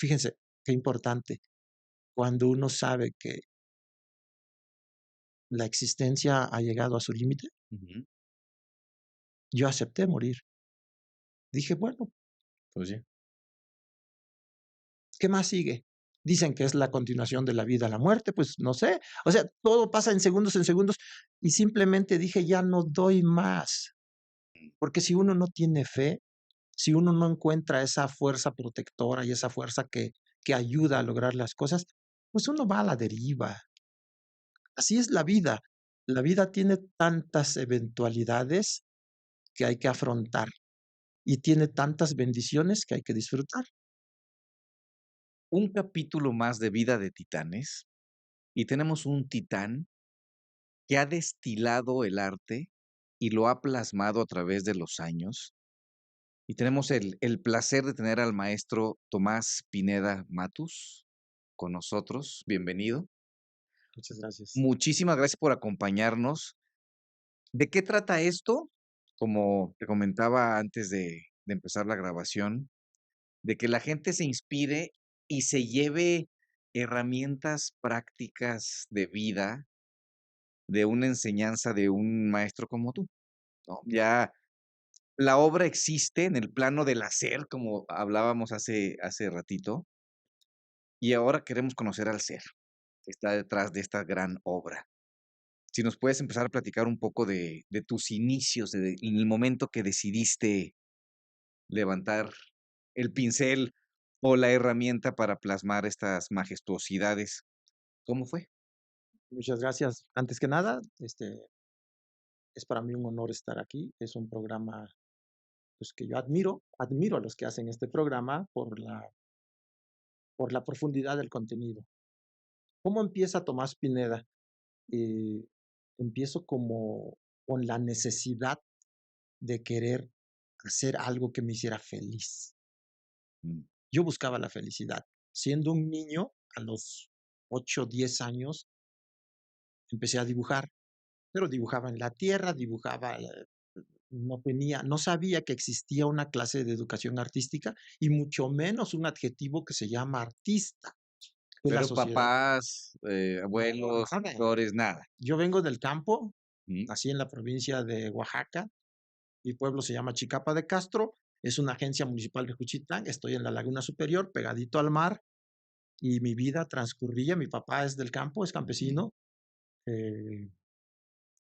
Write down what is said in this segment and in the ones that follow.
fíjense, qué importante, cuando uno sabe que la existencia ha llegado a su límite, Ujú. yo acepté morir. Dije, bueno, Pues sí. ¿qué más sigue? Dicen que es la continuación de la vida a la muerte, pues no sé. O sea, todo pasa en segundos, y simplemente dije, ya no doy más. Porque si uno no tiene fe, si uno no encuentra esa fuerza protectora y esa fuerza que ayuda a lograr las cosas, pues uno va a la deriva. Así es la vida. La vida tiene tantas eventualidades que hay que afrontar y tiene tantas bendiciones que hay que disfrutar. Un capítulo más de Vida de Titanes y tenemos un titán que ha destilado el arte y lo ha plasmado a través de los años. Y tenemos el placer de tener al maestro Tomás Pineda Matus con nosotros. Bienvenido. Muchas gracias. Muchísimas gracias por acompañarnos. ¿De qué trata esto? Como te comentaba antes de empezar la grabación, de que la gente se inspire y se lleve herramientas prácticas de vida, de una enseñanza de un maestro como tú, ¿no? Ya la obra existe en el plano del hacer, como hablábamos hace ratito, y ahora queremos conocer al ser que está detrás de esta gran obra. Si nos puedes empezar a platicar un poco de tus inicios, en el momento que decidiste levantar el pincel o la herramienta para plasmar estas majestuosidades, ¿cómo fue? Muchas gracias. Antes que nada, es para mí un honor estar aquí. Es un programa, pues, que yo admiro a los que hacen este programa por la profundidad del contenido. ¿Cómo empieza Tomás Pineda? Eh, Empiezo como con la necesidad de querer hacer algo que me hiciera feliz. Mm, Yo buscaba la felicidad. Siendo un niño, a los 8, 10 años, empecé a dibujar, pero dibujaba en la tierra, dibujaba, no sabía que existía una clase de educación artística y mucho menos un adjetivo que se llama artista, que la pero sociedad. papás, abuelos, Nada. tutores, nada. Yo vengo del campo, Mm, nací en la provincia de Oaxaca. Mi pueblo se llama Chicapa de Castro, es una agencia municipal de Juchitán, estoy en la Laguna Superior, pegadito al mar, y mi vida transcurría, mi papá es del campo, es ujú, campesino, eh,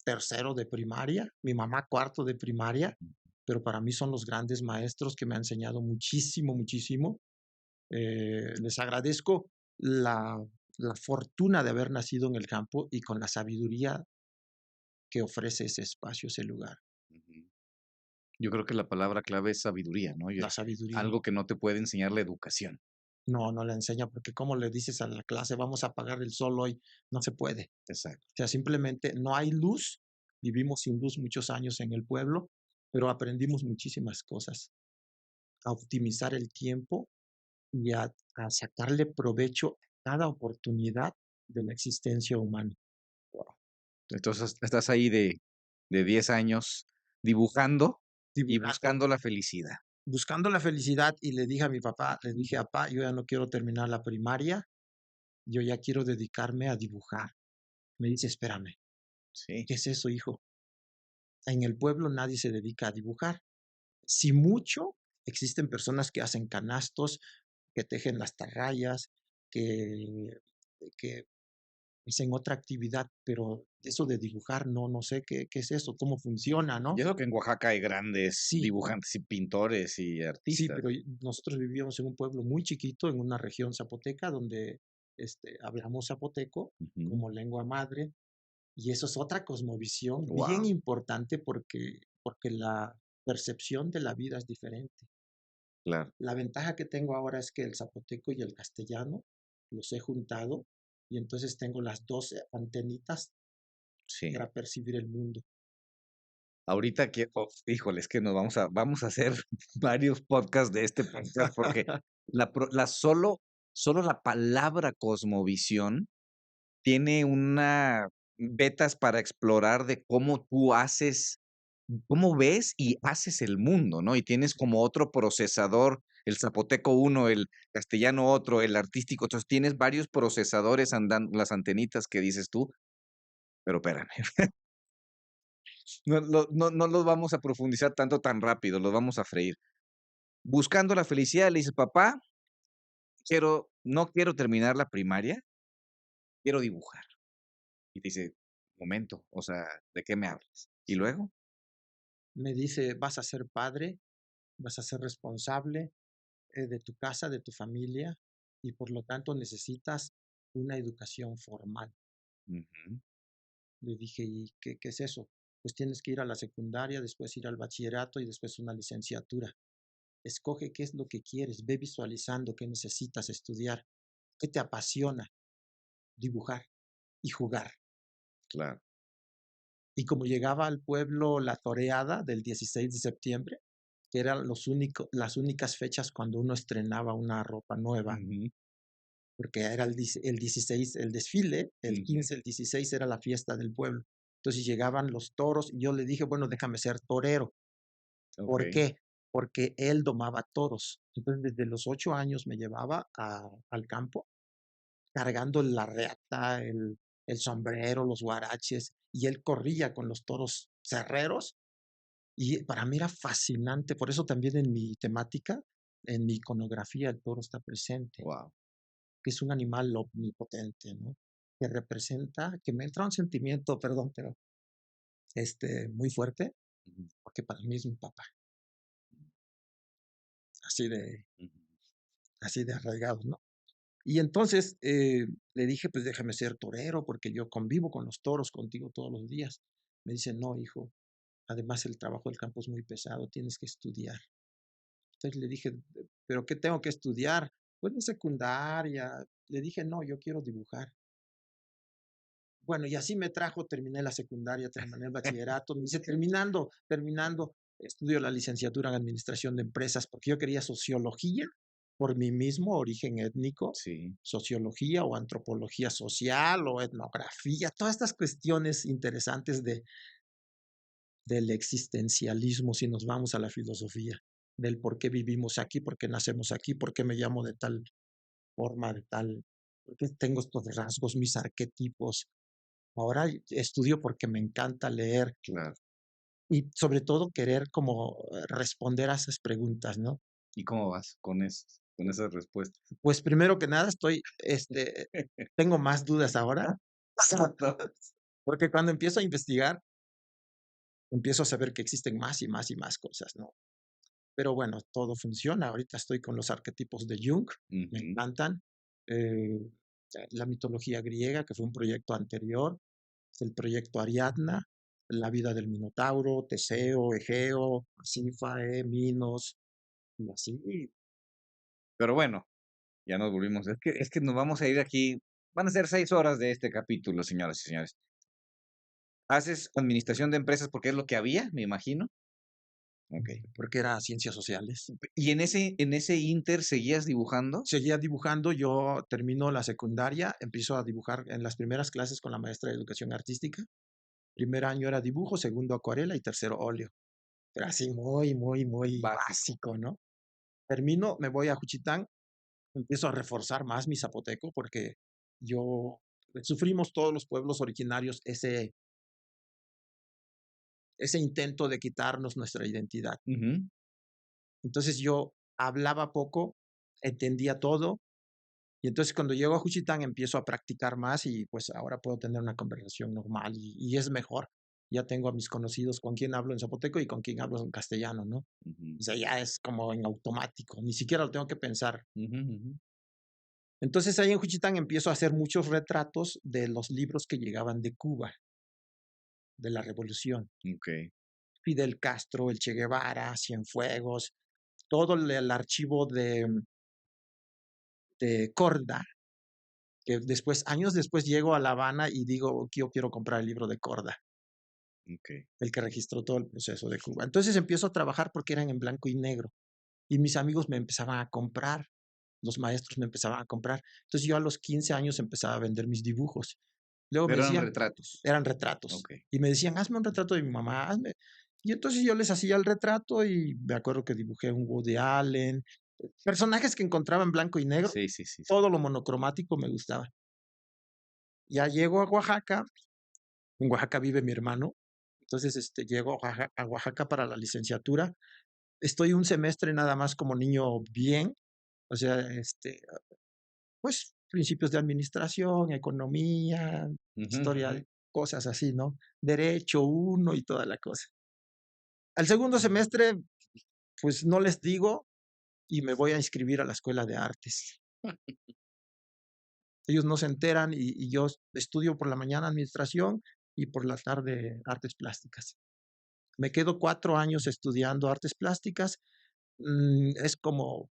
tercero de primaria, mi mamá cuarto de primaria, pero para mí son los grandes maestros que me han enseñado muchísimo, muchísimo. Les agradezco la, la fortuna de haber nacido en el campo y con la sabiduría que ofrece ese espacio, ese lugar, ujú. Yo creo que la palabra clave es sabiduría, ¿no? la sabiduría. Algo que no te puede enseñar la educación. No, no la enseña, porque ¿cómo le dices a la clase, vamos a apagar el sol hoy? No se puede. Exacto. O sea, simplemente no hay luz. Vivimos sin luz muchos años en el pueblo, pero aprendimos muchísimas cosas. A optimizar el tiempo y a sacarle provecho a cada oportunidad de la existencia humana. Wow. Entonces estás ahí de 10 años dibujando y Dibujando, buscando la felicidad. buscando la felicidad, y le dije a mi papá, le dije, papá, yo ya no quiero terminar la primaria, yo ya quiero dedicarme a dibujar. Me dice, espérame, Sí. ¿qué es eso, hijo? En el pueblo nadie se dedica a dibujar. Si mucho, existen personas que hacen canastos, que tejen las tarrayas, que, que hacen otra actividad, pero eso de dibujar, no, no sé qué es eso, cómo funciona, ¿no? Yo creo que en Oaxaca hay grandes Sí, dibujantes y pintores y sí, artistas. pero nosotros vivíamos en un pueblo muy chiquito, en una región zapoteca, donde hablamos zapoteco como lengua madre, y eso es otra cosmovisión bien Wow, importante porque la percepción de la vida es diferente. claro. La ventaja que tengo ahora es que el zapoteco y el castellano los he juntado y entonces tengo las 12 antenitas Sí. para percibir el mundo. Ahorita que, híjole, es que nos vamos a hacer varios podcasts de este podcast porque solo la palabra cosmovisión tiene una vetas para explorar de cómo tú haces, cómo ves y haces el mundo, ¿no? Y tienes Sí, como otro procesador el zapoteco uno, el castellano otro, el artístico. Entonces tienes varios procesadores andando, las antenitas que dices tú, pero espérame, no los vamos a profundizar tanto tan rápido, los vamos a freír. Buscando la felicidad, le dices, papá, no quiero terminar la primaria, quiero dibujar. Y te dice, momento, o sea, ¿de qué me hablas? ¿Y luego? Me dice, vas a ser padre, vas a ser responsable de tu casa, de tu familia, y por lo tanto necesitas una educación formal. Ujú, Le dije, ¿y qué es eso? Pues tienes que ir a la secundaria, después ir al bachillerato y después una licenciatura. Escoge qué es lo que quieres, ve visualizando qué necesitas estudiar, qué te apasiona, dibujar y jugar. claro. Y como llegaba al pueblo la toreada del 16 de septiembre, que eran las únicas fechas cuando uno estrenaba una ropa nueva, Ujú, porque era el 16 el desfile, el ujú, 15, el 16 era la fiesta del pueblo. Entonces llegaban los toros y yo le dije, bueno, déjame ser torero. ¿Por okey, qué? Porque él domaba toros. Entonces desde los 8 años me llevaba al campo cargando la reata, el sombrero, los guaraches, y él corría con los toros cerreros. Y para mí era fascinante, por eso también en mi temática, en mi iconografía, el toro está presente, guau. que es un animal omnipotente, ¿no? Que representa, que me entra un sentimiento, perdón, pero muy fuerte, Ujú, porque para mí es mi papá, así de, ujú. así de arraigado, ¿no? Y entonces le dije, pues déjame ser torero, porque yo convivo con los toros contigo todos los días. Me dice, no, hijo, además el trabajo del campo es muy pesado, tienes que estudiar. Entonces le dije, ¿pero qué tengo que estudiar? Pues de secundaria. Le dije, no, yo quiero dibujar. Bueno, y así me trajo, terminé la secundaria, terminé el bachillerato. Me dice, terminando, estudio la licenciatura en administración de empresas, porque yo quería sociología por mi mismo origen étnico, Sí, sociología o antropología social o etnografía, todas estas cuestiones interesantes del existencialismo, si nos vamos a la filosofía, del por qué vivimos aquí, por qué nacemos aquí, por qué me llamo de tal forma, de tal, por qué tengo estos rasgos, mis arquetipos. Ahora estudio porque me encanta leer claro. y sobre todo querer como responder a esas preguntas, ¿no? ¿Y cómo vas con esas respuestas? Pues primero que nada tengo más dudas ahora, Exacto. porque cuando empiezo a investigar, empiezo a saber que existen más y más y más cosas, ¿no? Pero bueno, todo funciona. Ahorita estoy con los arquetipos de Jung, me Ujú. encantan. Eh, la mitología griega, que fue un proyecto anterior, es el proyecto Ariadna, la vida del Minotauro, Teseo, Egeo, Pasífae, Minos, y así. Pero bueno, ya nos volvimos es que nos vamos a ir aquí van a ser 6 horas de este capítulo, señoras y señores. ¿Haces administración de empresas porque es lo que había, me imagino? Okey. Porque era ciencias sociales. ¿Y en ese inter seguías dibujando? Seguía dibujando, yo termino la secundaria, empiezo a dibujar en las primeras clases con la maestra de educación artística. Primer año era dibujo, segundo acuarela y tercero óleo. Pero así muy, muy, muy Básico. básico, ¿no? Termino, me voy a Juchitán, empiezo a reforzar más mi zapoteco porque yo sufrimos todos los pueblos originarios ese intento de quitarnos nuestra identidad. Ujú, Entonces yo hablaba poco, entendía todo, y entonces cuando llego a Juchitán empiezo a practicar más y pues ahora puedo tener una conversación normal y es mejor. Ya tengo a mis conocidos con quien hablo en zapoteco y con quien hablo en castellano, ¿no? ujú, O sea, ya es como en automático, ni siquiera lo tengo que pensar. ujú, ujú. Entonces ahí en Juchitán empiezo a hacer muchos retratos de los libros que llegaban de Cuba, de la revolución. Okey. Fidel Castro, el Che Guevara, Cienfuegos, todo el archivo de Corda, que después, años después llego a La Habana y digo, yo quiero comprar el libro de Corda, Okey. el que registró todo el proceso de Cuba. Entonces empiezo a trabajar porque eran en blanco y negro y mis amigos me empezaban a comprar, los maestros me empezaban a comprar. Entonces yo a los 15 años empezaba a vender mis dibujos. Luego me Pero eran decían, retratos. eran retratos, Okey. y me decían, hazme un retrato de mi mamá, hazme. Y entonces yo les hacía el retrato y me acuerdo que dibujé un Woody Allen, Personajes que encontraba en blanco y negro, Sí, sí, sí, sí. todo lo monocromático me gustaba. Ya llego a Oaxaca, en Oaxaca vive mi hermano, entonces, llego a Oaxaca para la licenciatura. Estoy un semestre nada más como niño bien, o sea, pues, principios de administración, economía, Ujú, historia, ujú. cosas así, ¿no? Derecho uno y toda la cosa. Al segundo semestre, pues, no les digo y me voy a inscribir a la escuela de artes. Ellos no se enteran y yo estudio por la mañana administración y por la tarde artes plásticas. Me quedo 4 años estudiando artes plásticas, es como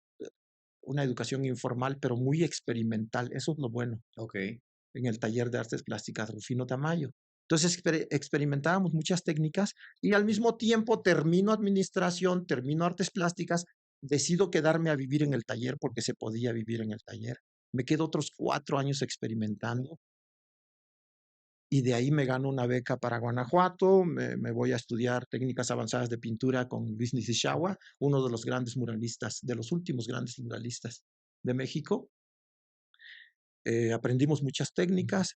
una educación informal, pero muy experimental, eso es lo bueno, Okey. en el taller de artes plásticas Rufino Tamayo. Entonces, experimentábamos muchas técnicas y al mismo tiempo termino administración, termino artes plásticas, decido quedarme a vivir en el taller porque se podía vivir en el taller. Me quedo otros 4 años experimentando y de ahí me gano una beca para Guanajuato, me voy a estudiar técnicas avanzadas de pintura con Luis Nishizawa, uno de los grandes muralistas, de los últimos grandes muralistas de México. Aprendimos muchas técnicas.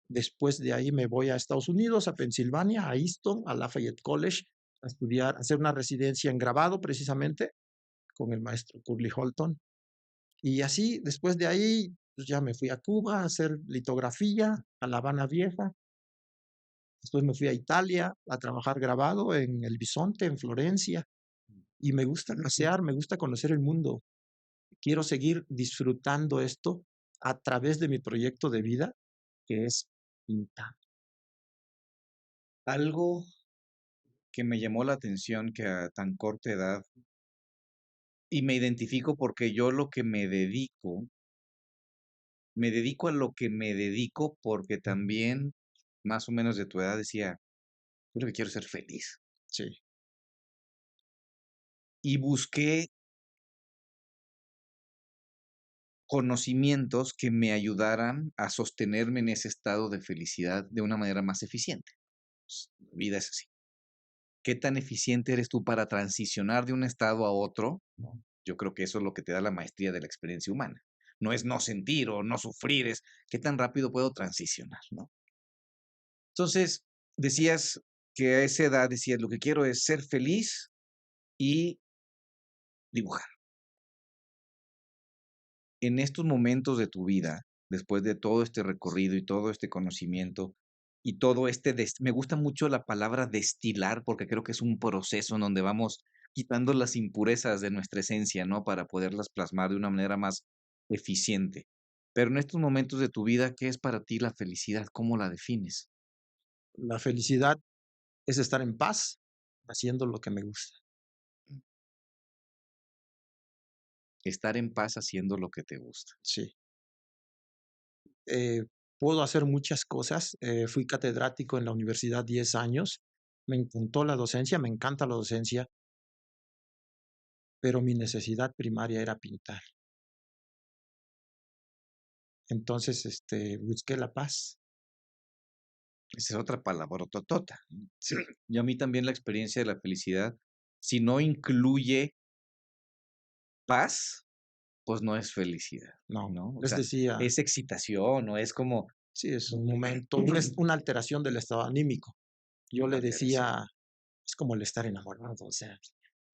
Después de ahí me voy a Estados Unidos, a Pensilvania, a Easton, a Lafayette College, a estudiar, a hacer una residencia en grabado precisamente con el maestro Curly Holton. Y así, después de ahí, pues ya me fui a Cuba a hacer litografía, a La Habana Vieja. Después me fui a Italia a trabajar grabado en El Bisonte, en Florencia. Y me gusta pasear, me gusta conocer el mundo. Quiero seguir disfrutando esto a través de mi proyecto de vida, que es pintar. Algo que me llamó la atención que a tan corta edad, y me identifico porque yo lo que me dedico a lo que me dedico porque también, más o menos de tu edad, decía: "Yo lo que quiero es ser feliz". Sí, Y busqué conocimientos que me ayudaran a sostenerme en ese estado de felicidad de una manera más eficiente. Pues, la vida es así. ¿Qué tan eficiente eres tú para transicionar de un estado a otro? ¿No? Yo creo que eso es lo que te da la maestría de la experiencia humana. No es no sentir o no sufrir, es qué tan rápido puedo transicionar, ¿no? Entonces, decías que a esa edad decías, lo que quiero es ser feliz y dibujar. En estos momentos de tu vida, después de todo este recorrido y todo este conocimiento y todo este, me gusta mucho la palabra destilar porque creo que es un proceso en donde vamos quitando las impurezas de nuestra esencia, ¿no? Para poderlas plasmar de una manera más eficiente. Pero en estos momentos de tu vida, ¿qué es para ti la felicidad? ¿Cómo la defines? la felicidad es estar en paz haciendo lo que me gusta. Estar en paz haciendo lo que te gusta. Sí. Eh, Puedo hacer muchas cosas. Fui catedrático en la universidad 10 años. Me encantó la docencia, me encanta la docencia, pero mi necesidad primaria era pintar. Entonces, busqué la paz. Esa es otra palabrototota. Sí, Y a mí también la experiencia de la felicidad, si no incluye paz, pues no es felicidad, no, ¿no? O les sea, decía, es excitación, o es como sí, es un momento, una alteración del estado anímico. Yo una le alteración. decía, es como el estar enamorado, o sea,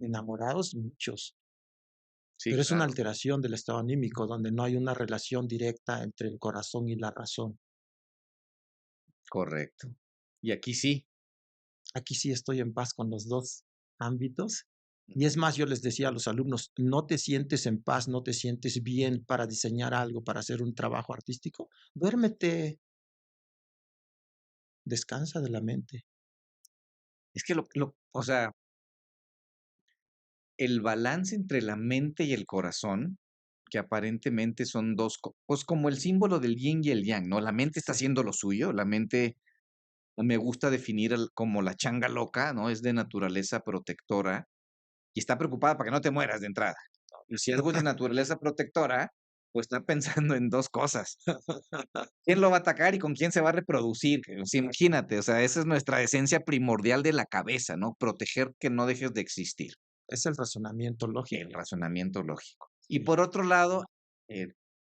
enamorados muchos, Sí, pero es una claro, alteración del estado anímico donde no hay una relación directa entre el corazón y la razón. correcto. Y aquí sí. Aquí sí estoy en paz con los dos ámbitos. Y es Ujú. más, yo les decía a los alumnos, no te sientes en paz, no te sientes bien para diseñar algo, para hacer un trabajo artístico, duérmete, descansa de la mente. Es que o sea, el balance entre la mente y el corazón, que aparentemente son dos, pues como el símbolo del yin y el yang, ¿no? La mente está Sí, haciendo lo suyo, la mente me gusta definir como la changa loca, ¿no? Es de naturaleza protectora y está preocupada para que no te mueras de entrada. Y si algo es de naturaleza protectora, pues está pensando en 2 cosas. ¿Quién lo va a atacar y con quién se va a reproducir? O sea, imagínate, o sea, esa es nuestra esencia primordial de la cabeza, ¿no? Proteger que no dejes de existir, es el razonamiento el lógico. razonamiento lógico. Y por otro lado, eh,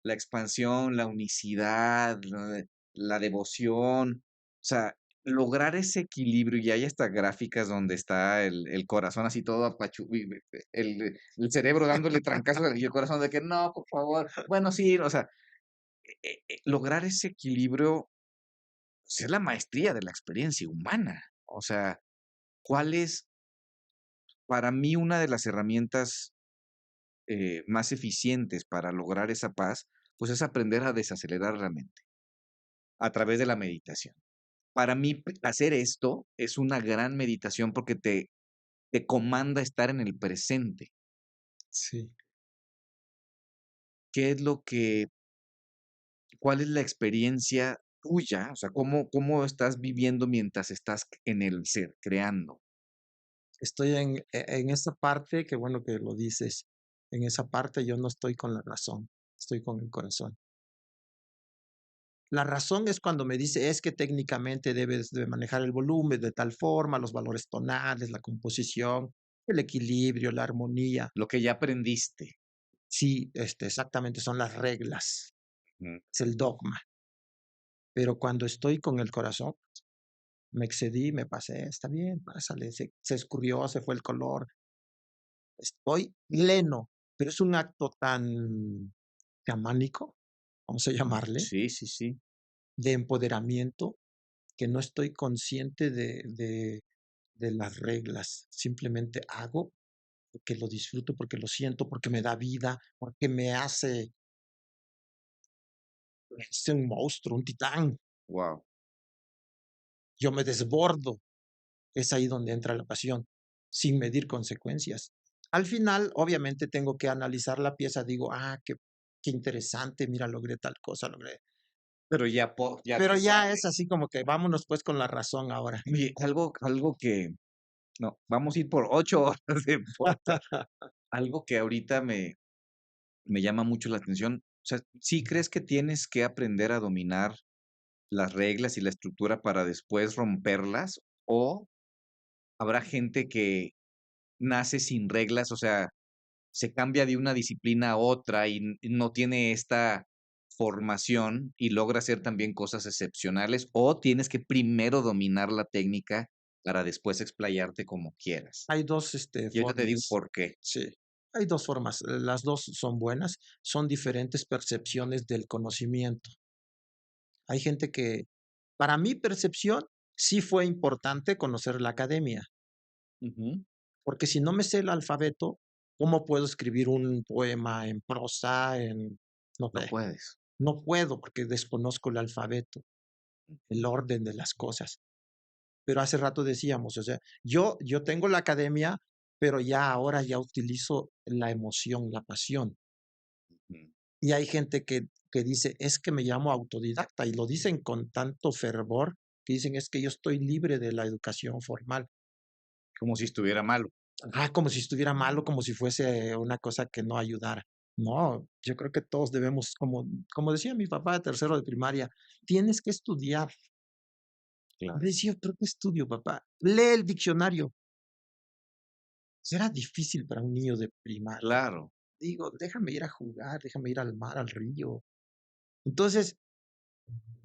la expansión, la unicidad, la devoción, o sea, lograr ese equilibrio, y hay hasta gráficas donde está el corazón así todo el cerebro dándole trancazos y el corazón de que no, por favor. Bueno, sí, o sea, lograr ese equilibrio, pues, es la maestría de la experiencia humana. O sea, ¿cuál es para mí una de las herramientas más eficientes para lograr esa paz? Pues es aprender a desacelerar la mente a través de la meditación. Para mí, hacer esto es una gran meditación porque te comanda estar en el presente. Sí. ¿Qué es lo que, cuál es la experiencia tuya? O sea, ¿cómo estás viviendo mientras estás en el ser, creando? Estoy en esa parte, que bueno que lo dices, en esa parte yo no estoy con la razón, estoy con el corazón. La razón es cuando me dice: "Es que técnicamente debes de manejar el volumen de tal forma, los valores tonales, la composición, el equilibrio, la armonía". Lo que ya aprendiste. Sí, exactamente, son las reglas, Ujú. es el dogma. Pero cuando estoy con el corazón, me excedí, me pasé, está bien, pásale, se escurrió, se fue el color, estoy pleno, pero es un acto tan chamánico, vamos a llamarle, Sí, sí, sí. de empoderamiento, que no estoy consciente de las reglas. Simplemente hago porque lo disfruto, porque lo siento, porque me da vida, porque me hace un monstruo, un titán. Wow. Yo me desbordo. Es ahí donde entra la pasión, sin medir consecuencias. Al final, obviamente, tengo que analizar la pieza. Digo, qué interesante, mira, logré tal cosa, logré. Pero ya Pero te ya sale. es así como que vámonos pues con la razón ahora. Oye, algo que no, vamos a ir por 8 horas de podcast. Algo que ahorita me llama mucho la atención, o sea, ¿sí crees que tienes que aprender a dominar las reglas y la estructura para después romperlas? ¿O habrá gente que nace sin reglas, o sea, se cambia de una disciplina a otra y no tiene esta formación y logra hacer también cosas excepcionales? ¿O tienes que primero dominar la técnica para después explayarte como quieras? Hay dos Y ahorita te digo formas. por qué. Sí, hay dos formas. Las dos son buenas. Son diferentes percepciones del conocimiento. Hay gente que, para mi percepción, sí fue importante conocer la academia. Ujú. Porque si no me sé el alfabeto, ¿cómo puedo escribir un poema en prosa, no No sé? puedes. No puedo porque desconozco el alfabeto, el Ujú, orden de las cosas. Pero hace rato decíamos, o sea, yo tengo la academia, pero ya ahora ya utilizo la emoción, la pasión. ujú. Y hay gente que dice: "Es que me llamo autodidacta", y lo dicen con tanto fervor, que dicen: "Es que yo estoy libre de la educación formal". Como si estuviera malo. Como si estuviera malo, como si fuese una cosa que no ayudara. No, yo creo que todos debemos, como decía mi papá de tercero de primaria: "Tienes que estudiar". Claro. Le decía: "¿Pero qué estudio, papá?". "Lee el diccionario". Será difícil para un niño de primaria. Claro, Digo: "Déjame ir a jugar, déjame ir al mar, al río". Entonces,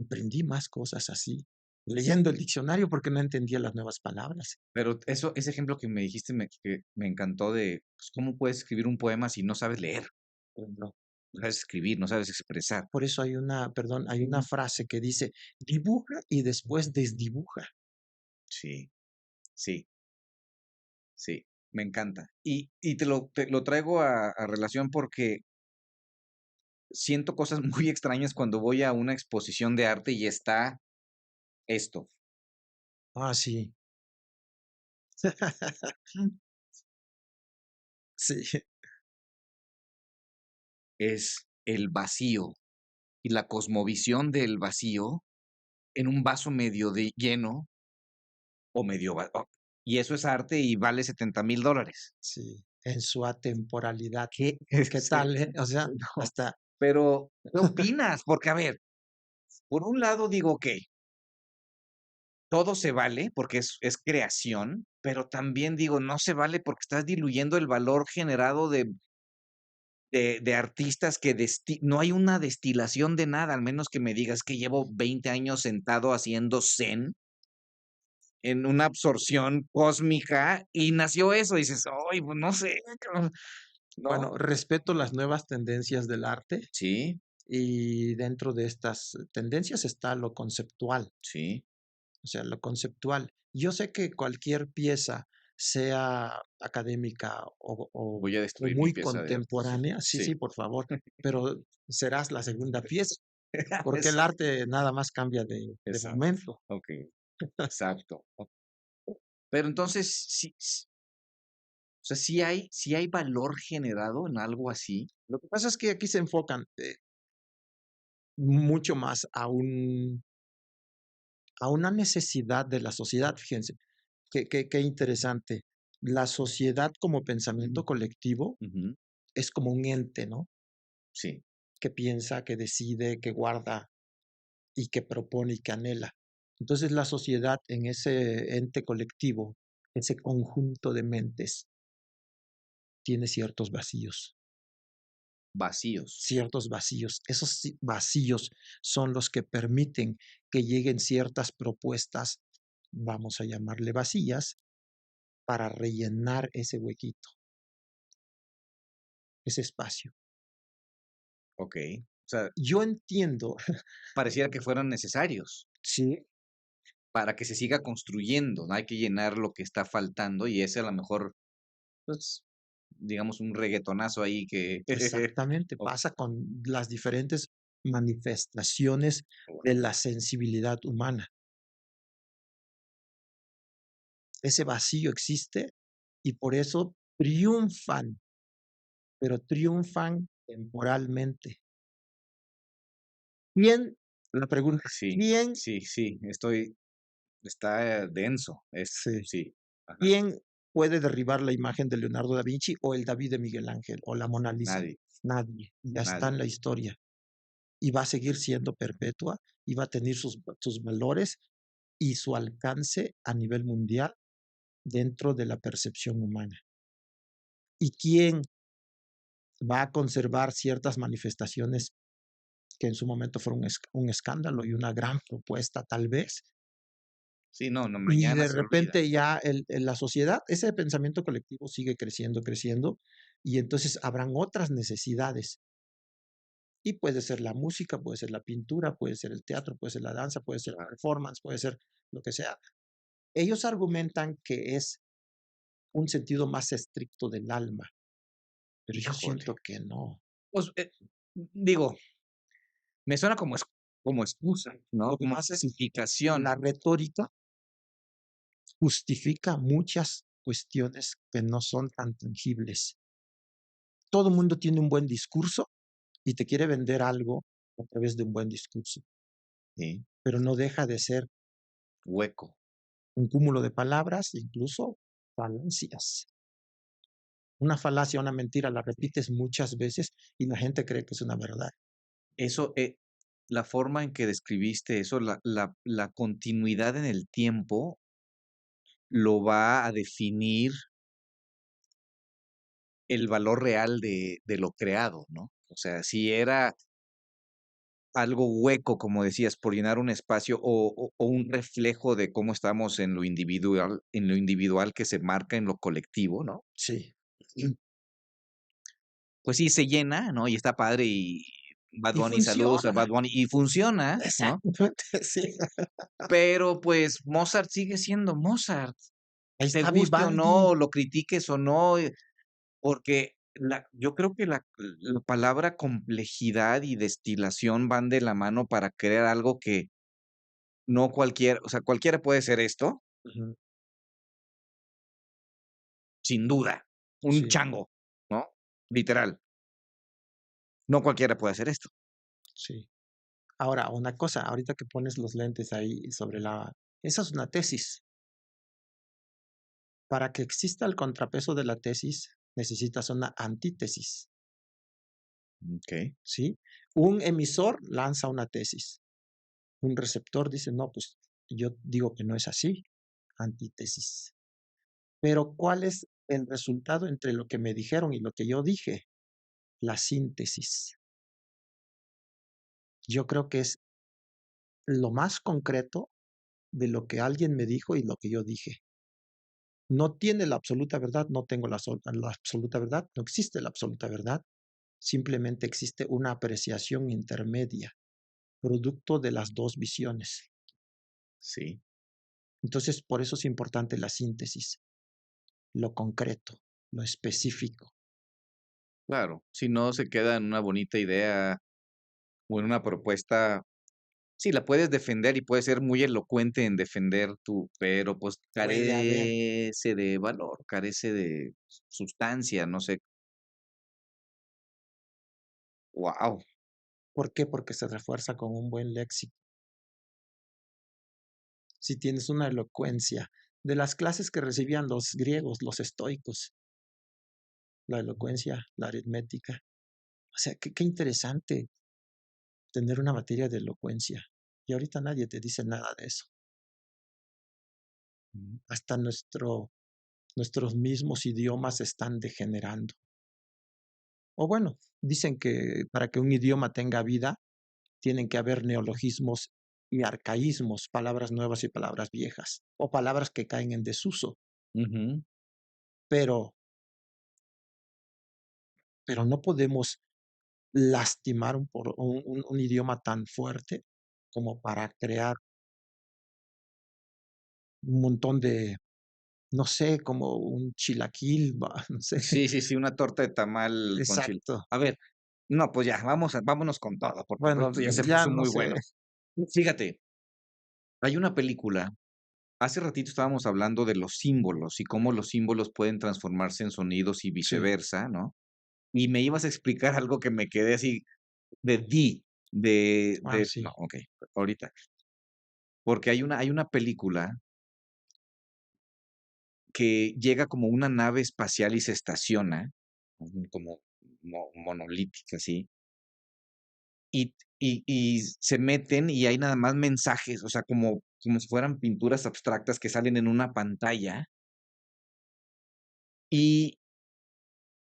aprendí más cosas así, leyendo el diccionario, porque no entendía las nuevas palabras. pero ese ejemplo que me dijiste que me encantó de, pues, ¿cómo puedes escribir un poema si no sabes leer? Por ejemplo, No sabes escribir, no sabes expresar. por eso hay una Ujú. frase que dice: "Dibuja y después desdibuja". Sí, sí, sí, me encanta. Y te lo traigo a relación porque siento cosas muy extrañas cuando voy a una exposición de arte y está esto. Sí. Sí, Es el vacío y la cosmovisión del vacío en un vaso medio de lleno o medio y eso es arte y vale $70,000. sí, en su atemporalidad. ¿Qué? ¿Qué Sí, tal, O sea, no, hasta pero, ¿qué opinas? Porque, a ver, por un lado digo: que todo se vale porque es creación, pero también digo: "No se vale porque estás diluyendo el valor generado de de artistas que no hay una destilación de nada, al menos que me digas que llevo 20 años sentado haciendo zen en una absorción cósmica y nació eso, y dices: "Ay, pues no sé, cabrón", ¿no? Bueno, respeto las nuevas tendencias del arte Sí, y dentro de estas tendencias está lo conceptual, sí, o sea, lo conceptual. Yo sé que cualquier pieza, sea académica voy a o destruir mi muy pieza de arte, sí, contemporánea, sí, sí. sí, por favor, pero serás la segunda pieza, porque el Eso, arte nada más cambia de exacto, momento. okey, exacto. Pero entonces, sí, o sea, ¿sí hay valor generado en algo así? Lo que pasa es que aquí se enfocan mucho más a una necesidad de la sociedad, fíjense, qué interesante. La sociedad como pensamiento colectivo Ujú, es como un ente, ¿no? sí, Que piensa, que decide, que guarda y que propone y que anhela. Entonces la sociedad en ese ente colectivo, ese conjunto de mentes, tiene vacíos, ciertos vacíos. Esos vacíos son los que permiten que lleguen ciertas propuestas, vamos a llamarle vacías, para rellenar ese huequito, ese espacio. okey. O sea, Yo entiendo, pareciera que fueran necesarios sí, para que se siga construyendo, ¿no? Hay que llenar lo que está faltando y ese a lo mejor, pues, digamos, un reguetonazo ahí que exactamente, o pasa con las diferentes manifestaciones de la sensibilidad humana. Ese vacío existe y por eso triunfan, pero triunfan temporalmente. ¿Quién? La pregunta, sí, ¿quién? sí, sí, está denso esto, Sí, sí, ajá, ¿quién puede derribar la imagen de Leonardo da Vinci o el David de Miguel Ángel o la Mona Lisa? nadie, Nadie, ya está nadie. en la historia y va a seguir siendo perpetua y va a tener sus valores y su alcance a nivel mundial dentro de la percepción humana. ¿Y quién va a conservar ciertas manifestaciones que en su momento fueron un escándalo y una gran propuesta tal vez? Sí, no, no, Y mañana de se olvida. repente ya la sociedad, ese pensamiento colectivo sigue creciendo, creciendo, y entonces habrán otras necesidades. Y puede ser la música, puede ser la pintura, puede ser el teatro, puede ser la danza, puede ser la performance, puede ser lo que sea. Ellos argumentan que es un sentido más estricto del alma, pero yo Híjole. siento que no. Pues, digo, me suena como excusa, ¿no? Lo que Como pasa es que justificación. la retórica justifica muchas cuestiones que no son tan tangibles. Todo el mundo tiene un buen discurso y te quiere vender algo a través de un buen discurso, Sí, pero no deja de ser hueco. un cúmulo de palabras, incluso falacias. Una falacia, una mentira, la repites muchas veces y la gente cree que es una verdad. Eso, la forma en que describiste eso, la continuidad en el tiempo lo va a definir el valor real de lo creado, ¿no? O sea, si era algo hueco, como decías, por llenar un espacio o un reflejo de cómo estamos en lo individual que se marca en lo colectivo, ¿no? Sí. Pues sí, se llena, ¿no? Y está padre y Bad Y Bunny, saludos a funciona. Bad Bunny, y funciona, ¿no? Exactamente, sí. Pero, pues, Mozart sigue siendo Mozart, Ahí te está guste o Vivaldi. no, lo critiques o no, porque yo creo que la palabra complejidad y destilación van de la mano para crear algo que no o sea, cualquiera puede ser esto, Ujú. sin duda, un Sí, chango, ¿no? Literal, no cualquiera puede hacer esto. sí. Ahora, una cosa, ahorita que pones los lentes ahí sobre la esa es una tesis. Para que exista el contrapeso de la tesis, necesitas una antítesis, Okey. ¿sí? Un emisor lanza una tesis, un receptor dice: "No, pues, yo digo que no es así", antítesis. Pero, ¿cuál es el resultado entre lo que me dijeron y lo que yo dije? la síntesis. Yo creo que es lo más concreto de lo que alguien me dijo y lo que yo dije. No tiene la absoluta verdad, no tengo la absoluta verdad, no existe la absoluta verdad, simplemente existe una apreciación intermedia, producto de las dos visiones. Sí, Entonces, por eso es importante la síntesis, lo concreto, lo específico. claro. Si no se queda en una bonita idea o en una propuesta, sí, la puedes defender y puedes ser muy elocuente en defender tu, pero pues Puede haber. carece de valor, carece de sustancia, no sé. Wow. ¿Por qué? Porque se refuerza con un buen léxico. Si tienes una elocuencia de las clases que recibían los griegos, los estoicos, la elocuencia, la aritmética. O sea, qué interesante tener una materia de elocuencia. Y ahorita nadie te dice nada de eso. Hasta nuestros mismos idiomas se están degenerando. O bueno, dicen que para que un idioma tenga vida, tienen que haber neologismos y arcaísmos, palabras nuevas y palabras viejas, o palabras que caen en desuso. Ujú. Pero, pero no podemos lastimar un idioma tan fuerte como para crear un montón de, no sé, como un chilaquil, no sé. Sí, sí, sí, una torta de tamal con chile. Exacto. A ver, no, pues ya, vámonos con todo, porque Bueno, pronto ya se ya puso no muy sé. bueno. Fíjate, hay una película, hace ratito estábamos hablando de los símbolos y cómo los símbolos pueden transformarse en sonidos y Sí. viceversa, ¿no? Y me ibas a explicar algo que me quedé así de Ah, no, sí. okey, ahorita. Porque hay una película que llega como una nave espacial y se estaciona, como monolítica, así, y se meten y hay nada más mensajes, o sea, como si fueran pinturas abstractas que salen en una pantalla, y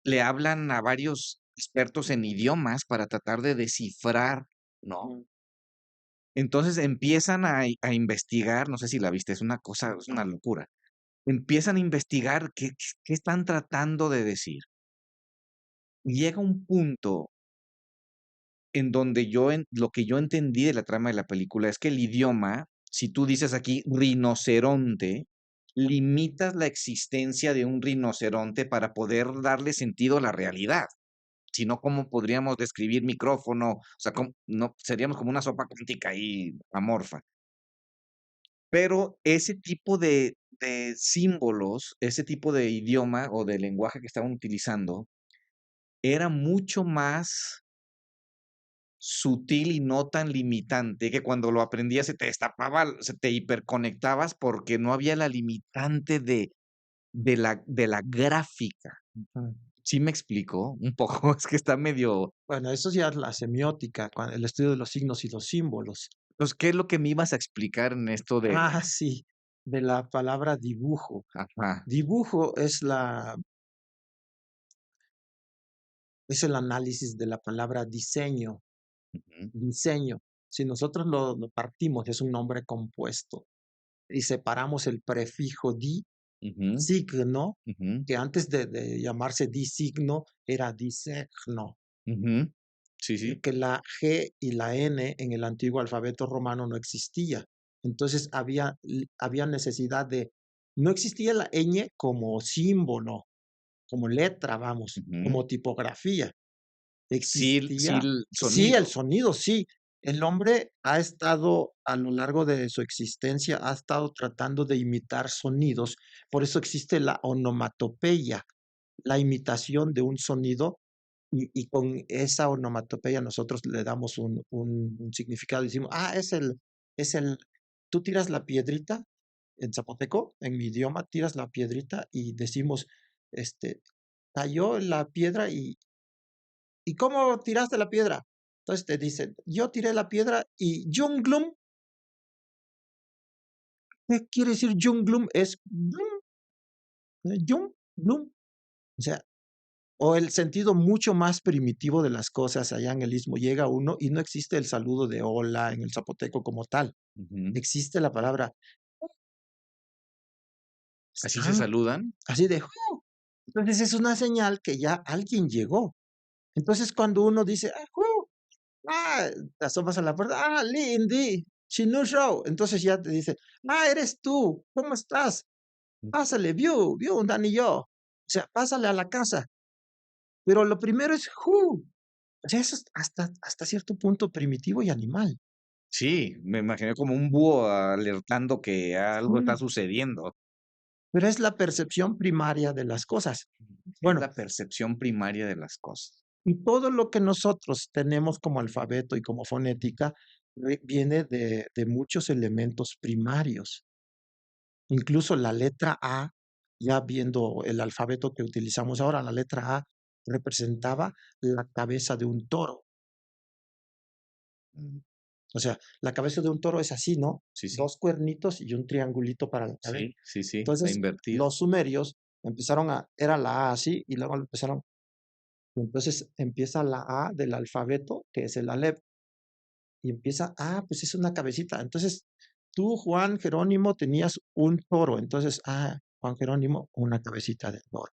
le hablan a varios expertos en idiomas para tratar de descifrar, ¿no? Entonces empiezan a investigar, no sé si la viste, es una cosa, es una locura. Empiezan a investigar qué están tratando de decir. Llega un punto en donde lo que yo entendí de la trama de la película es que el idioma, si tú dices aquí rinoceronte, limitas la existencia de un rinoceronte para poder darle sentido a la realidad. Si no, ¿cómo podríamos describir micrófono? O sea, no, seríamos como una sopa cuántica ahí amorfa. Pero ese tipo de símbolos, ese tipo de idioma o de lenguaje que estaban utilizando, era mucho más sutil y no tan limitante, que cuando lo aprendías se te destapaba, se te hiperconectabas porque no había la limitante de la gráfica. Ujú. ¿Sí me explico? Un poco, es que está medio. Bueno, eso ya es la semiótica, el estudio de los signos y los símbolos. Pues, ¿qué es lo que me ibas a explicar en esto de la? Ah, sí, de la palabra dibujo. Ajá, Dibujo es el análisis de la palabra diseño. ujú, Diseño. Si nosotros lo partimos, es un nombre compuesto y separamos el prefijo di, ujú, signo, ujú, que antes de llamarse disigno era disegno, ujú. Sí, sí. que la G y la N en el antiguo alfabeto romano no existía. Entonces había necesidad no existía la ñ como símbolo, como letra, vamos, Ujú. como tipografía. Sí, Existía, el sí, el sonido. sonido, sí. El hombre ha estado, a lo largo de su existencia, ha estado tratando de imitar sonidos. Por eso existe la onomatopeya, la imitación de un sonido, y con esa onomatopeya nosotros le damos un significado. Decimos, es el, tú tiras la piedrita en zapoteco, en mi idioma, tiras la piedrita y decimos, cayó la piedra ¿y cómo tiraste la piedra? Entonces te dicen, yo tiré la piedra y Junglum, ¿qué quiere decir Junglum? Es Blum, Jung, Blum. O sea, O el sentido mucho más primitivo de las cosas allá en el Istmo, llega uno y no existe el saludo de hola en el zapoteco como tal. Ujú. Existe la palabra ¿Así se están, saludan? así de entonces es una señal que ya alguien llegó. Entonces cuando uno dice, ah, te asomas a la puerta, Lindy, Shinusho. Entonces ya te dice, eres tú, ¿cómo estás? Pásale, vio, un Dani yo. O sea, pásale a la casa. Pero lo primero es who. O sea, eso es hasta cierto punto primitivo y animal. Sí, me imaginé como un búho alertando que algo está Sí. sucediendo. Pero es la percepción primaria de las cosas. Es Bueno, la percepción primaria de las cosas. y todo lo que nosotros tenemos como alfabeto y como fonética viene de muchos elementos primarios. Incluso la letra A, ya viendo el alfabeto que utilizamos ahora, la letra A representaba la cabeza de un toro. Mm, O sea, la cabeza de un toro es así, ¿no? sí, sí, Dos cuernitos y un triangulito para la cabeza. sí, sí, sí, está Entonces, invertido. los sumerios empezaron era la A así, y luego empezaron, y entonces empieza la A del alfabeto, que es el Aleph, y empieza, pues es una cabecita. Entonces, tú, Juan Jerónimo, tenías un toro, entonces, Juan Jerónimo, una cabecita de toro.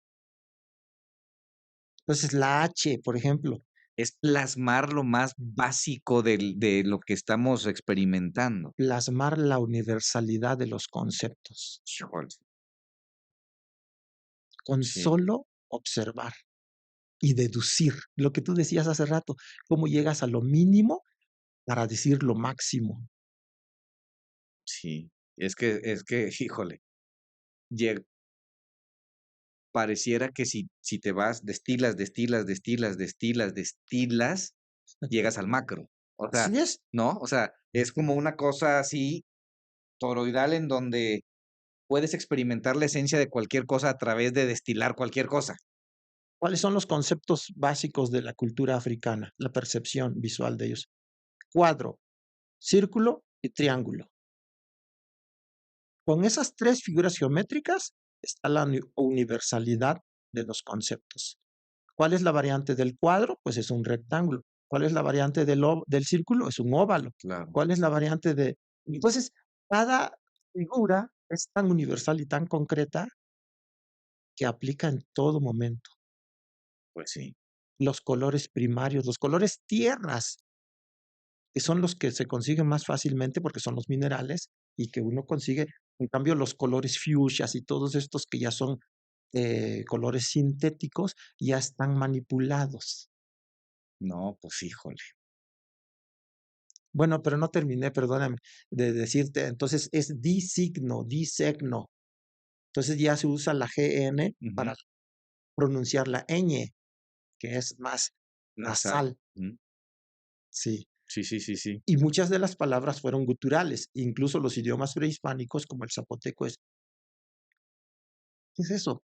Entonces, la H, por ejemplo, Es plasmar lo más básico de lo que estamos experimentando. plasmar la universalidad de los conceptos, Híjole, con sí, solo observar y deducir lo que tú decías hace rato, cómo llegas a lo mínimo para decir lo máximo. sí. Es que, híjole, lle pareciera que si te vas, destilas, destilas, destilas, destilas, destilas, llegas al macro. O sea, Así es. ¿no? O sea, es como una cosa así toroidal en donde puedes experimentar la esencia de cualquier cosa a través de destilar cualquier cosa. ¿Cuáles son los conceptos básicos de la cultura africana? La percepción visual de ellos. Cuadro, círculo y triángulo. Con esas tres figuras geométricas está la universalidad de los conceptos. ¿Cuál es la variante del cuadro? Pues es un rectángulo. ¿Cuál es la variante del círculo? Es un óvalo. Claro, ¿Cuál es la variante de...? Entonces, cada figura es tan universal y tan concreta que aplica en todo momento. pues sí. Los colores primarios, los colores tierras, que son los que se consiguen más fácilmente porque son los minerales y que uno consigue, en cambio, los colores fuchsias y todos estos que ya son colores sintéticos, ya están manipulados. No, pues híjole. Bueno, pero no terminé, perdóname, de decirte, entonces es disigno, disegno. Entonces ya se usa la GN Ujú, para pronunciar la ñ, que es más nasal. nasal, sí. Sí, sí, sí, sí. Y muchas de las palabras fueron guturales, incluso los idiomas prehispánicos como el zapoteco es, ¿qué es eso?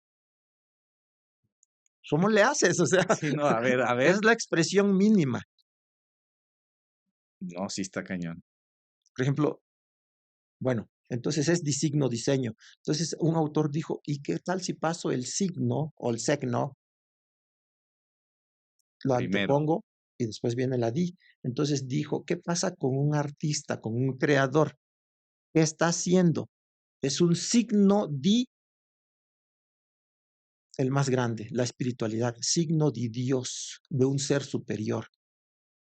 ¿Cómo le haces? O sea, Sí, no, a ver. es la expresión mínima. No, sí está cañón. Por ejemplo, bueno, entonces es disigno, diseño. Entonces un autor dijo, ¿y qué tal si paso el signo o el signo, lo Primero, antepongo y después viene la di? Entonces dijo, ¿qué pasa con un artista, con un creador? ¿Qué está haciendo? Es un signo di el más grande, la espiritualidad, signo de Dios, de un ser superior.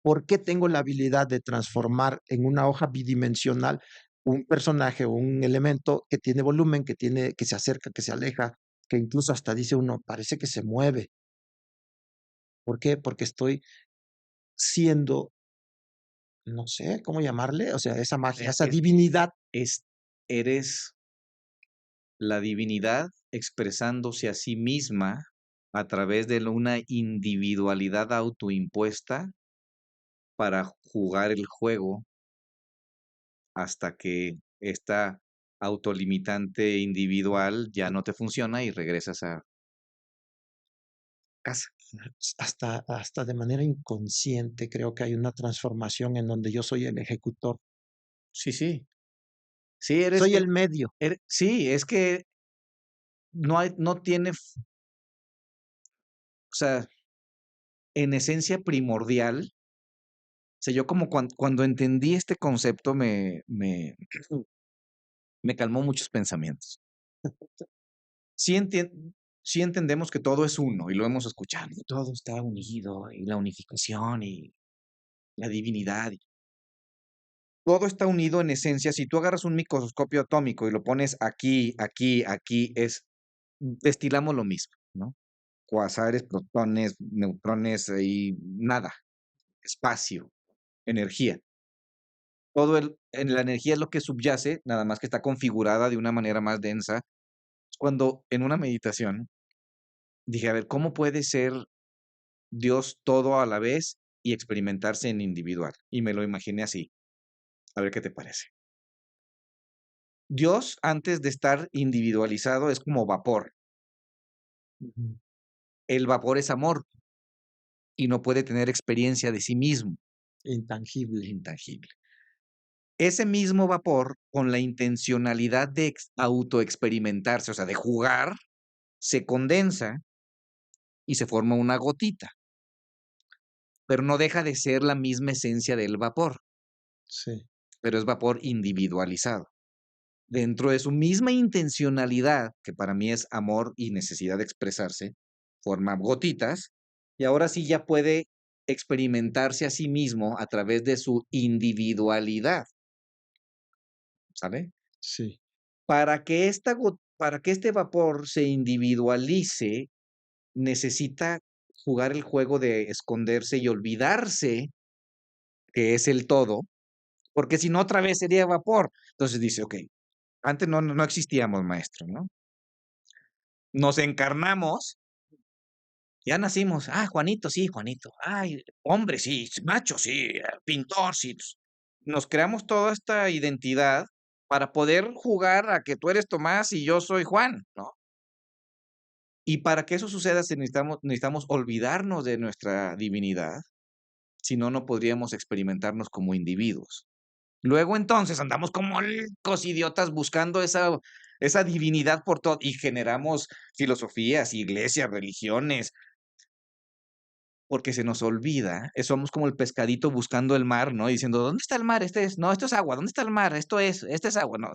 ¿Por qué tengo la habilidad de transformar en una hoja bidimensional un personaje o un elemento que tiene volumen, que se acerca, que se aleja, que incluso hasta dice uno, parece que se mueve? ¿Por qué? Porque estoy siendo, no sé cómo llamarle, o sea, esa magia, es esa es divinidad. es eres la divinidad expresándose a sí misma a través de una individualidad autoimpuesta para jugar el juego hasta que esta autolimitante individual ya no te funciona y regresas a casa. Hasta de manera inconsciente creo que hay una transformación en donde yo soy el ejecutor, Sí, sí. Sí, eres soy el medio. sí, es que no tiene O sea, en esencia primordial, o sea, yo como cuando entendí este concepto me calmó muchos pensamientos. Sí, sí entendemos que todo es uno y lo hemos escuchado, todo está unido y la unificación y la divinidad. Todo está unido en esencia. Si tú agarras un microscopio atómico y lo pones aquí, aquí, aquí, destilamos lo mismo, ¿no? Cuasares, protones, neutrones y nada, espacio, energía. En la energía es lo que subyace, nada más que está configurada de una manera más densa. Cuando en una meditación dije, a ver, ¿cómo puede ser Dios todo a la vez y experimentarse en individual? Y me lo imaginé así. A ver qué te parece. Dios, antes de estar individualizado, es como vapor. Ujú. El vapor es amor y no puede tener experiencia de sí mismo, Intangible. intangible. Ese mismo vapor, con la intencionalidad de autoexperimentarse, o sea, de jugar, se condensa y se forma una gotita, pero no deja de ser la misma esencia del vapor, Sí, pero es vapor individualizado. Dentro de su misma intencionalidad, que para mí es amor y necesidad de expresarse, forma gotitas y ahora sí ya puede experimentarse a sí mismo a través de su individualidad, ¿sale? sí, Para que este vapor se individualice, necesita jugar el juego de esconderse y olvidarse que es el todo, porque si no otra vez sería vapor. Entonces dice, okey, antes no existíamos, maestro, ¿no? Nos encarnamos, ya nacimos, Juanito, sí, Juanito, ay, hombre, sí, macho, sí, pintor, sí. Nos creamos toda esta identidad para poder jugar a que tú eres Tomás y yo soy Juan, ¿no? Y para que eso suceda necesitamos olvidarnos de nuestra divinidad, si no, no podríamos experimentarnos como individuos. Luego entonces andamos como locos idiotas buscando esa divinidad por todo y generamos filosofías, iglesias, religiones, porque se nos olvida, somos como el pescadito buscando el mar, ¿no? Y diciendo, ¿dónde está el mar? Este es, no, esto es agua, ¿dónde está el mar? Este es agua, no.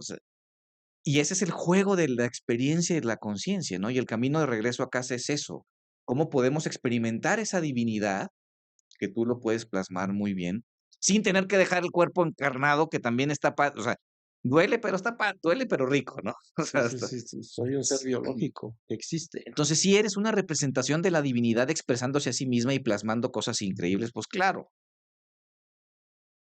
Y ese es el juego de la experiencia y de la conciencia, ¿no? Y el camino de regreso a casa es eso. ¿Cómo podemos experimentar esa divinidad que tú lo puedes plasmar muy bien, sin tener que dejar el cuerpo encarnado, que también está, o sea, duele, pero duele, pero rico, ¿no? O sí, sea, sí, sí, sí, soy un ser biológico que existe. entonces, si eres una representación de la divinidad expresándose a sí misma y plasmando cosas increíbles, pues claro.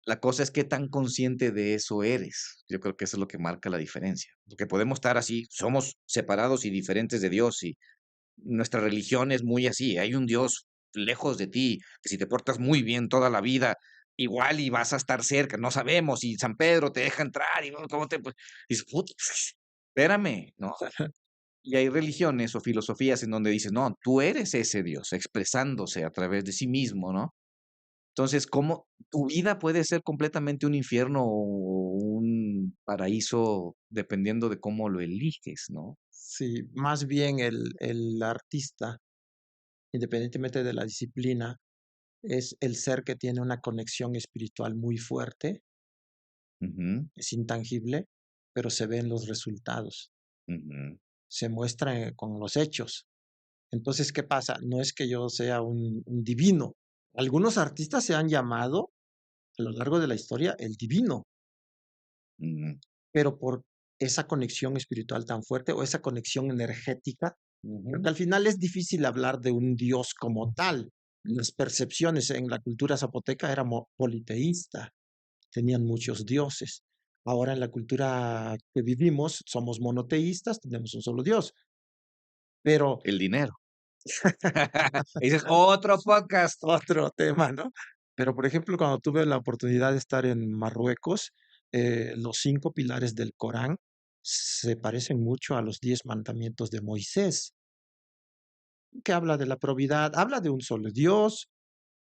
La cosa es qué tan consciente de eso eres. Yo creo que eso es lo que marca la diferencia. Porque podemos estar así, somos separados y diferentes de Dios y nuestra religión es muy así. Hay un Dios lejos de ti, que si te portas muy bien toda la vida, igual y vas a estar cerca, no sabemos, y San Pedro te deja entrar y cómo te pues, dices, "Puta, espérame, ¿no?" Y hay religiones o filosofías en donde dices, no, tú eres ese Dios expresándose a través de sí mismo, ¿no? Entonces, ¿cómo tu vida puede ser completamente un infierno o un paraíso dependiendo de cómo lo eliges, ¿no? Sí, más bien el artista, independientemente de la disciplina, es el ser que tiene una conexión espiritual muy fuerte, Ujú, es intangible, pero se ven los resultados, ujú, se muestra con los hechos. Entonces, ¿qué pasa? No es que yo sea un divino. Algunos artistas se han llamado a lo largo de la historia el divino, ujú, pero por esa conexión espiritual tan fuerte o esa conexión energética, porque ujú. al final es difícil hablar de un Dios como tal. Las percepciones en la cultura zapoteca era politeísta, tenían muchos dioses. Ahora en la cultura que vivimos somos monoteístas, tenemos un solo Dios. Pero El dinero. Ese es otro podcast. otro tema, ¿no? Pero, por ejemplo, cuando tuve la oportunidad de estar en Marruecos, los 5 pilares del Corán se parecen mucho a los 10 mandamientos de Moisés, que habla de la probidad, habla de un solo Dios,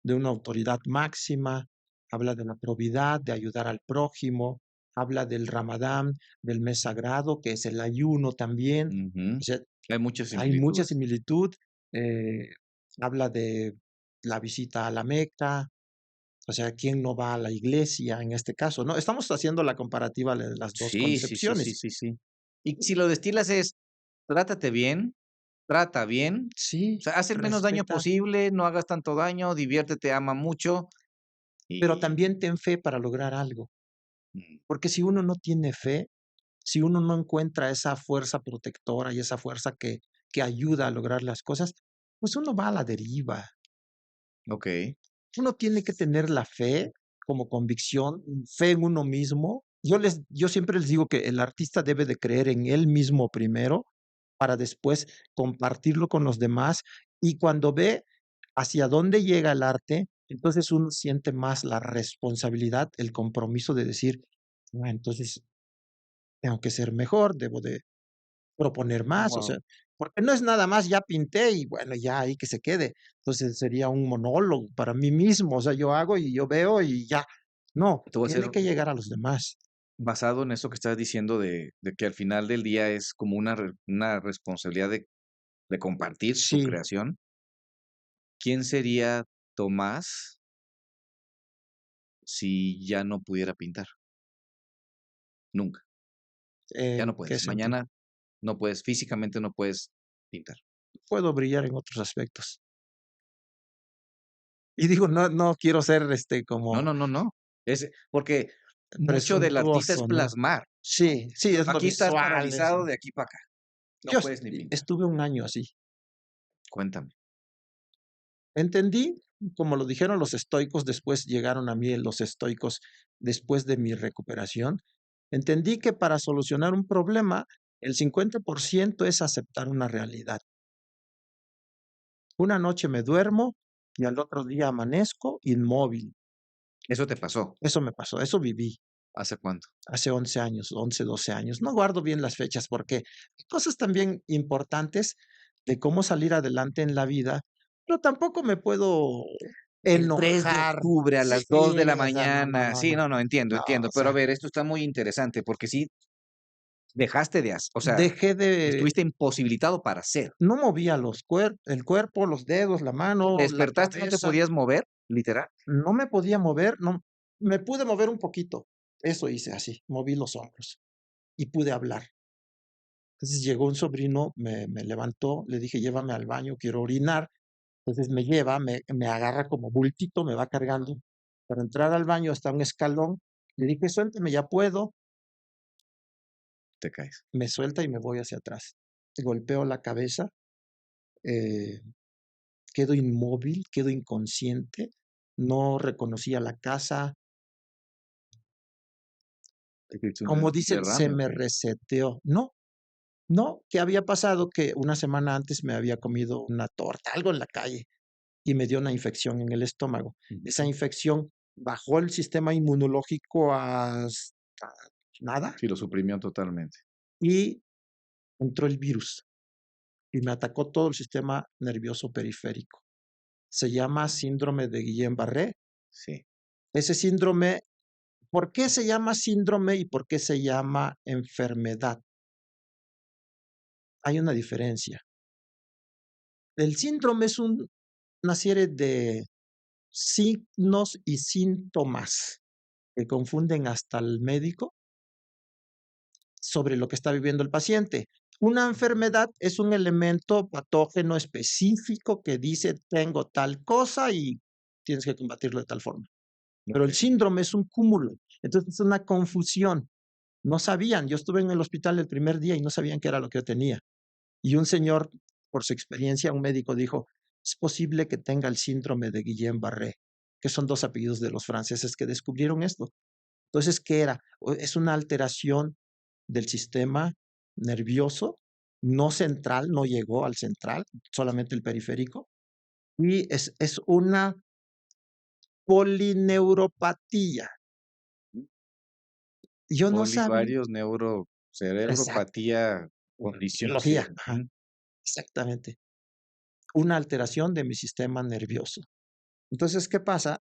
de una autoridad máxima, habla de la probidad, de ayudar al prójimo, habla del Ramadán, del mes sagrado, que es el ayuno también. Ujú. O sea, Hay muchas hay mucha similitudes. similitud. eh, habla de la visita a la Meca, o sea, ¿quién no va a la iglesia en este caso, no? Estamos haciendo la comparativa de las 2 Sí, sí, sí, sí, concepciones. sí, sí. Y si lo destilas es, trátate bien, trata bien, o Sí, sea, haz el menos daño respeta, posible, no hagas tanto daño, diviértete, ama mucho pero y también ten fe para lograr algo, mm, porque si uno no tiene fe, si uno no encuentra esa fuerza protectora y esa fuerza que ayuda a lograr las cosas, pues uno va a la deriva. okey, Uno tiene que tener la fe como convicción, fe en uno mismo. Yo siempre les digo que el artista debe de creer en él mismo primero, para después compartirlo con los demás, y cuando ve hacia dónde llega el arte, entonces uno siente más la responsabilidad, el compromiso de decir: "Ah, entonces tengo que ser mejor, debo de proponer más", o sea, guau. porque no es nada más ya pinté y bueno, ya ahí que se quede. Entonces sería un monólogo para mí mismo, o sea, yo hago y yo veo y ya. No, Te voy a tiene hacer que llegar a los demás. basado en eso que estás diciendo de que al final del día es como una responsabilidad de compartir tu Sí, creación, ¿quién sería Tomás si ya no pudiera pintar? Nunca, ya ¿en no qué puedes. sentido? Mañana no puedes, físicamente no puedes pintar. Puedo brillar en otros aspectos. Y digo, no quiero ser, No, como no, no, no. Es porque mucho del artista es presuntuoso, ¿no? plasmar. Sí, sí, es lo Aquí estás visual, eso. paralizado de aquí para acá. No Yo puedes ni pintar. estuve un año así. Cuéntame. Entendí, como lo dijeron los estoicos, después llegaron a mí los estoicos después de mi recuperación, entendí que para solucionar un problema, el 50% es aceptar una realidad. Una noche me duermo y al otro día amanezco inmóvil. ¿Eso te pasó? Eso me pasó, eso viví ¿Hace cuánto? hace 11 años, 11, 12 años. No guardo bien las fechas porque hay cosas también importantes de cómo salir adelante en la vida, pero tampoco me puedo El 3 de enojar. octubre a las 2 de Sí, la o sea, no, no, mañana. no, Sí, no. no, no, entiendo, No, entiendo. o Pero a sea, ver, esto está muy interesante porque sí dejaste o sea, dejé de estuviste imposibilitado para hacer. no movía el cuerpo, los dedos, la ¿Te mano, la despertaste y no te cabeza, podías mover? Literal. no me podía mover, no, me pude mover un poquito. Eso hice así, moví los hombros y pude hablar. Entonces llegó un sobrino, me levantó, le dije: "Llévame al baño, quiero orinar". Entonces me lleva, me agarra como bultito, me va cargando. Para entrar al baño está un escalón, le dije: "Suélteme, ya puedo". Te caes. Me suelta y me voy hacia atrás. Golpeo la cabeza, eh, quedo inmóvil, quedo inconsciente, no reconocía la casa. ¿Te hiciste Como un dicen, se derrame o me qué? reseteó. No, no, ¿qué había pasado? Que una semana antes me había comido una torta, algo en la calle, y me dio una infección en el estómago. Esa Ujú. infección bajó el sistema inmunológico hasta nada Sí, lo suprimió totalmente. y entró el virus y me atacó todo el sistema nervioso periférico. Se llama síndrome de Guillain-Barré. Sí. Ese síndrome, ¿por qué se llama síndrome y por qué se llama enfermedad? Hay una diferencia. El síndrome es una serie de signos y síntomas que confunden hasta el médico sobre lo que está viviendo el paciente. Una enfermedad es un elemento patógeno específico que dice tengo tal cosa y tienes que combatirlo de tal forma. Pero el Okey. síndrome es un cúmulo. Entonces es una confusión. No sabían. Yo estuve en el hospital el primer día y no sabían qué era lo que yo tenía. Y un señor, por su experiencia, un médico dijo, es posible que tenga el síndrome de Guillain-Barré, que son dos apellidos de los franceses que descubrieron esto. Entonces, ¿qué era? Es una alteración del sistema nervioso, no central, no llegó al central, solamente el periférico, y es una polineuropatía. Yo no sabía, Polivarios neuro exacto, cerebropatía, condición sí, biología, ajá, ujú. exactamente, una alteración de mi sistema nervioso. Entonces, ¿qué pasa?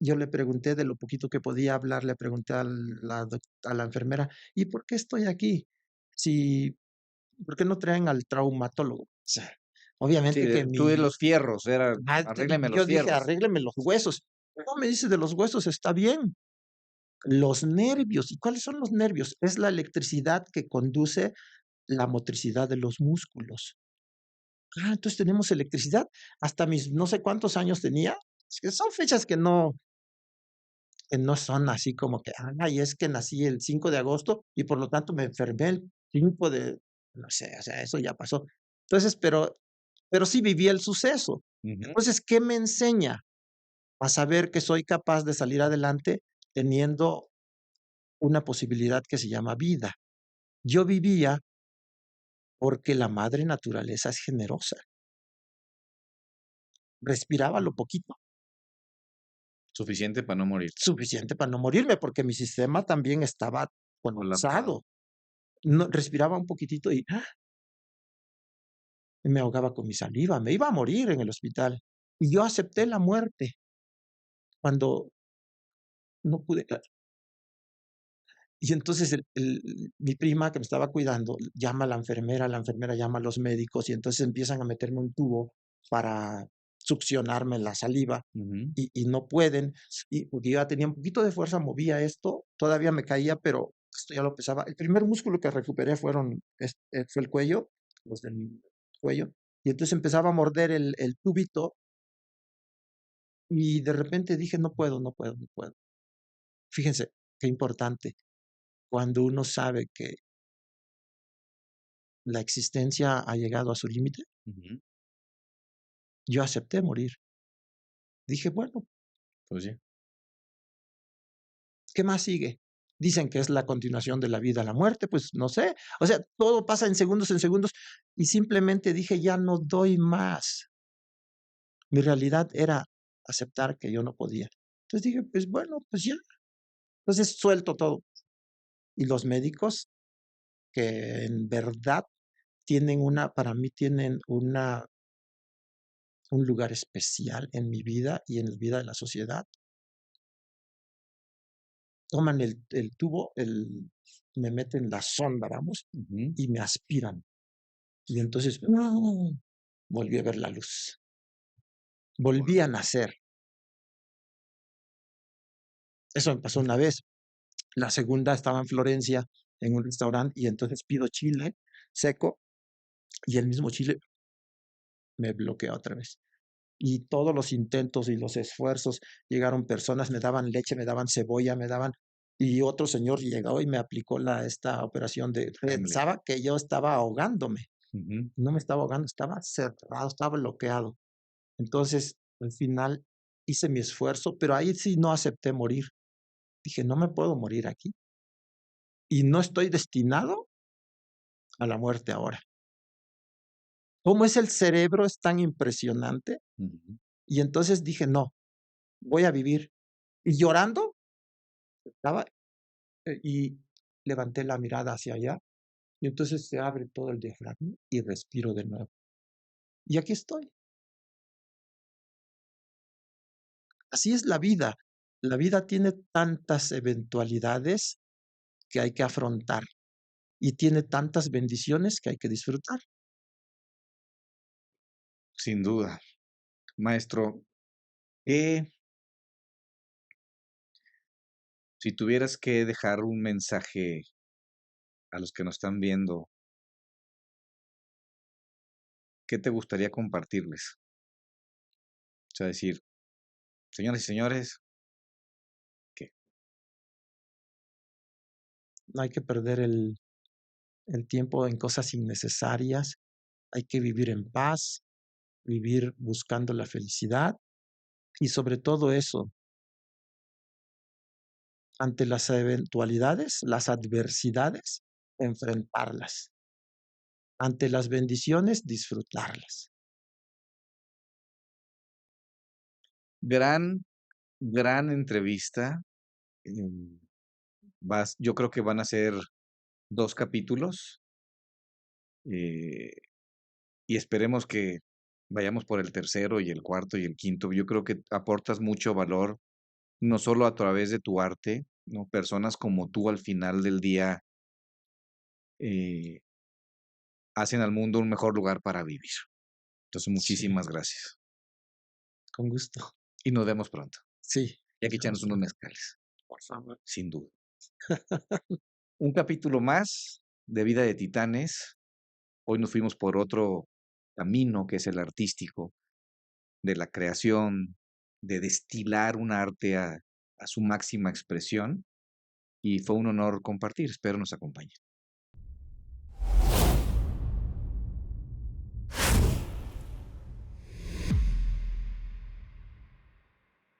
Yo le pregunté de lo poquito que podía hablar, le pregunté a la enfermera, ¿y por qué estoy aquí? Si, ¿por qué no traen al traumatólogo? O sea, Obviamente Sí, que tú de mi los fierros, era arrégleme los yo dije: fierros. "Arrégleme los huesos". No, me dice: "De los huesos está bien". Los nervios, ¿y cuáles son los nervios? Es la electricidad que conduce la motricidad de los músculos. Ah, entonces tenemos electricidad. Hasta mis no sé cuántos años tenía, es que son fechas que no son así como que, ay, es que nací el 5 de agosto y por lo tanto me enfermé el 5 de, no sé, o sea, eso ya pasó. Entonces, pero sí viví el suceso. Ujú. Entonces, ¿qué me enseña? A saber que soy capaz de salir adelante teniendo una posibilidad que se llama vida. Yo vivía porque la madre naturaleza es generosa. Respiraba lo poquito, Suficiente para no morir. suficiente para no morirme, porque mi sistema también estaba Colapsado. colapsado. No, respiraba un poquitito y me ahogaba con mi saliva, me iba a morir en el hospital. Y yo acepté la muerte cuando no pude. Y entonces mi prima que me estaba cuidando llama a la enfermera llama a los médicos y entonces empiezan a meterme un tubo para succionarme la saliva Ujú. y no pueden. Y porque yo ya tenía un poquito de fuerza, movía esto, todavía me caía, pero esto ya lo pesaba. El primer músculo que recuperé fue el cuello, los del cuello. Y entonces empezaba a morder el tubito y de repente dije, no puedo, no puedo, no puedo. Fíjense, qué importante. Cuando uno sabe que la existencia ha llegado a su límite, Ujú. yo acepté morir. Dije, bueno, Pues sí. ¿qué más sigue? Dicen que es la continuación de la vida a la muerte, pues no sé. O sea, todo pasa en segundos, y simplemente dije, ya no doy más. Mi realidad era aceptar que yo no podía. Entonces dije, pues bueno, pues ya. Entonces suelto todo. Y los médicos, que en verdad tienen para mí tienen un lugar especial en mi vida y en la vida de la sociedad, toman el tubo, me meten la sonda, vamos, Ujú. y me aspiran. Y entonces, ¡no! Volví a ver la luz. Guau. Volví a nacer. Eso me pasó una vez. La segunda estaba en Florencia, en un restaurante, y entonces pido chile seco, y el mismo chile me bloquea otra vez. Y todos los intentos y los esfuerzos, llegaron personas, me daban leche, me daban cebolla, y otro señor llegó y me aplicó esta operación Heimlich. pensaba que yo estaba ahogándome. Ujú. No me estaba ahogando, estaba cerrado, estaba bloqueado. Entonces, al final hice mi esfuerzo, pero ahí sí no acepté morir. Dije, no me puedo morir aquí y no estoy destinado a la muerte ahora. ¿Cómo es el cerebro? Es tan impresionante. Ujú. Y entonces dije, no, voy a vivir. Y llorando, estaba y levanté la mirada hacia allá y entonces se abre todo el diafragma y respiro de nuevo. Y aquí estoy. Así es la vida. La vida tiene tantas eventualidades que hay que afrontar y tiene tantas bendiciones que hay que disfrutar. Sin duda. Maestro, ¿qué si tuvieras que dejar un mensaje a los que nos están viendo, qué te gustaría compartirles? O sea, decir, señoras y señores, ¿qué? No hay que perder el tiempo en cosas innecesarias. Hay que vivir en paz, vivir buscando la felicidad y sobre todo eso, ante las eventualidades, las adversidades, enfrentarlas. Ante las bendiciones, disfrutarlas. Gran, gran entrevista. em, yo creo que van a ser 2 capítulos, eh, y esperemos que vayamos por el tercero y el cuarto y el quinto. Yo creo que aportas mucho valor, no solo a través de tu arte, ¿no? Personas como tú al final del día, eh, hacen al mundo un mejor lugar para vivir. Entonces, Sí, muchísimas gracias. con gusto. Y nos vemos pronto. Sí, Y aquí nos vemos echarnos unos pronto. mezcales, Por favor. sin duda. Un capítulo más de Vida de Titanes. Hoy nos fuimos por otro camino que es el artístico, de la creación, de destilar un arte a su máxima expresión. Y fue un honor compartir. Espero nos acompañe.